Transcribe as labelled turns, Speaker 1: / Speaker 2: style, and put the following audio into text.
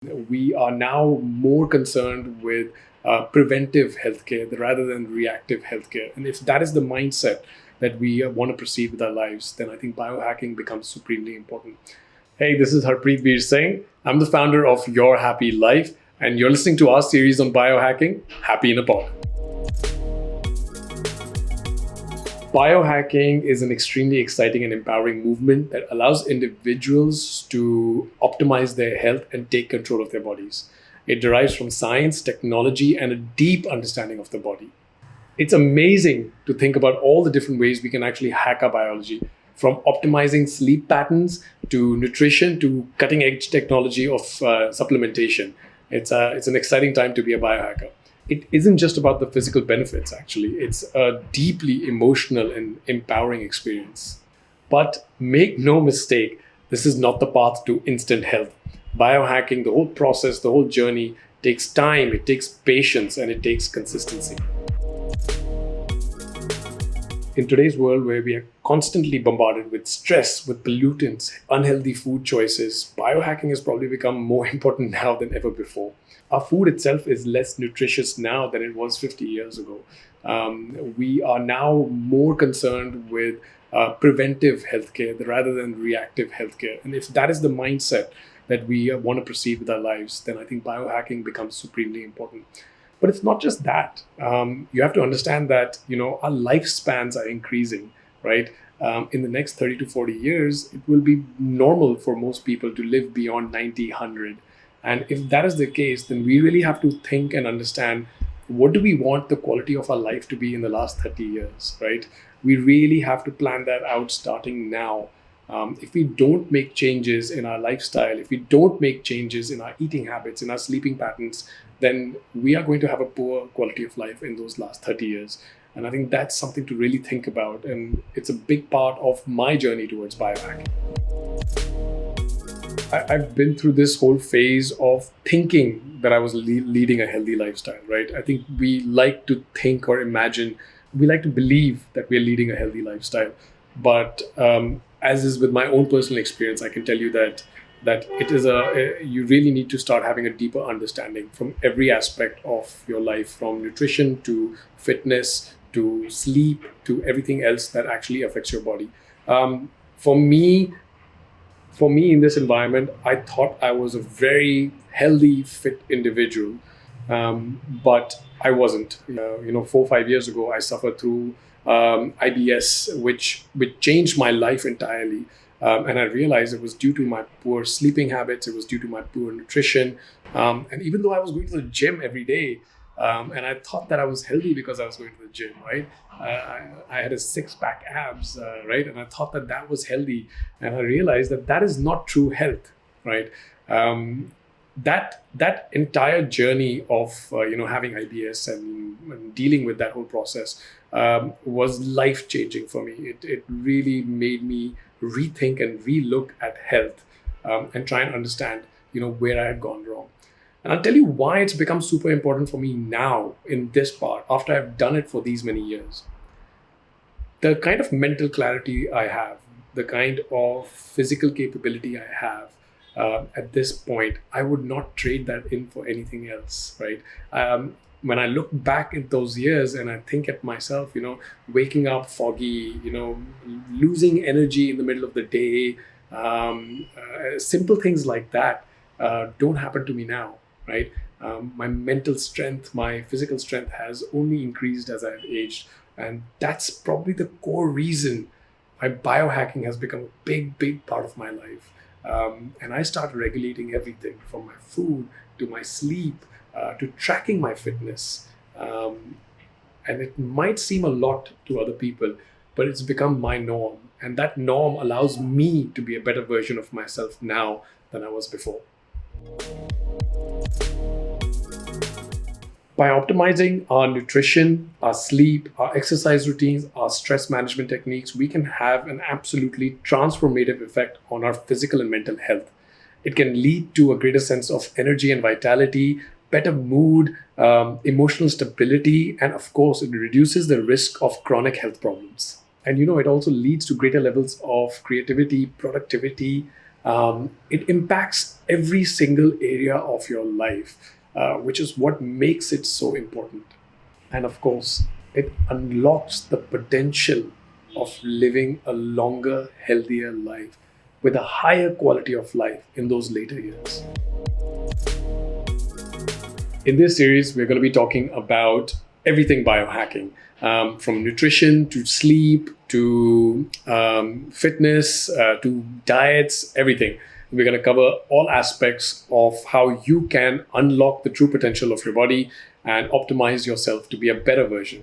Speaker 1: We are now more concerned with preventive healthcare rather than reactive healthcare. And if that is the mindset that we want to proceed with our lives, then I think biohacking becomes supremely important. Hey, this is Harpreet Baweja. I'm the founder of Your Happy Life, and you're listening to our series on biohacking, Happy in a Pod. Biohacking is an extremely exciting and empowering movement that allows individuals to optimize their health and take control of their bodies. It derives from science, technology, and a deep understanding of the body. It's amazing to think about all the different ways we can actually hack our biology, from optimizing sleep patterns to nutrition to cutting edge technology of supplementation. It's an exciting time to be a biohacker. It isn't just about the physical benefits, actually. It's a deeply emotional and empowering experience. But make no mistake, this is not the path to instant health. Biohacking, the whole process, the whole journey takes time, it takes patience, and it takes consistency. In today's world where we are constantly bombarded with stress, with pollutants, unhealthy food choices, biohacking has probably become more important now than ever before. Our food itself is less nutritious now than it was 50 years ago. We are now more concerned with preventive healthcare rather than reactive healthcare. And if that is the mindset that we want to proceed with our lives, then I think biohacking becomes supremely important. But it's not just that. You have to understand that our lifespans are increasing, right? In the next 30 to 40 years, it will be normal for most people to live beyond 90, 100. And if that is the case, then we really have to think and understand, what do we want the quality of our life to be in the last 30 years, right? We really have to plan that out starting now. If we don't make changes in our lifestyle, if we don't make changes in our eating habits, in our sleeping patterns, then we are going to have a poor quality of life in those last 30 years. And I think that's something to really think about. And it's a big part of my journey towards biohacking. I've been through this whole phase of thinking that I was leading a healthy lifestyle, right? I think we like to think or imagine, we like to believe that we're leading a healthy lifestyle. But as is with my own personal experience, I can tell you that it is you really need to start having a deeper understanding from every aspect of your life, from nutrition to fitness to sleep to everything else that actually affects your body. For me, in this environment, I thought I was a very healthy, fit individual, but I wasn't. 4 or 5 years ago, I suffered through IBS, which changed my life entirely. And I realized it was due to my poor sleeping habits, it was due to my poor nutrition. And even though I was going to the gym every day, and I thought that I was healthy because I was going to the gym, right? I had a six-pack abs, right? And I thought that was healthy. And I realized that is not true health, right? That entire journey of having IBS and dealing with that whole process was life-changing for me. It really made me rethink and relook at health and try and understand where I had gone wrong. And I'll tell you why it's become super important for me now in this part, after I've done it for these many years. The kind of mental clarity I have, the kind of physical capability I have at this point, I would not trade that in for anything else, right? When I look back at those years and I think at myself, waking up foggy, losing energy in the middle of the day, simple things like that don't happen to me now, right? My mental strength, my physical strength has only increased as I've aged. And that's probably the core reason why biohacking has become a big, big part of my life. And I started regulating everything from my food to my sleep to tracking my fitness. And it might seem a lot to other people, but it's become my norm. And that norm allows me to be a better version of myself now than I was before. By optimizing our nutrition, our sleep, our exercise routines, our stress management techniques, we can have an absolutely transformative effect on our physical and mental health. It can lead to a greater sense of energy and vitality, better mood, emotional stability, and of course, it reduces the risk of chronic health problems. And it also leads to greater levels of creativity, productivity, It impacts every single area of your life, which is what makes it so important. And of course, it unlocks the potential of living a longer, healthier life with a higher quality of life in those later years. In this series, we're going to be talking about everything biohacking, from nutrition to sleep to fitness to diets, everything. We're going to cover all aspects of how you can unlock the true potential of your body and optimize yourself to be a better version.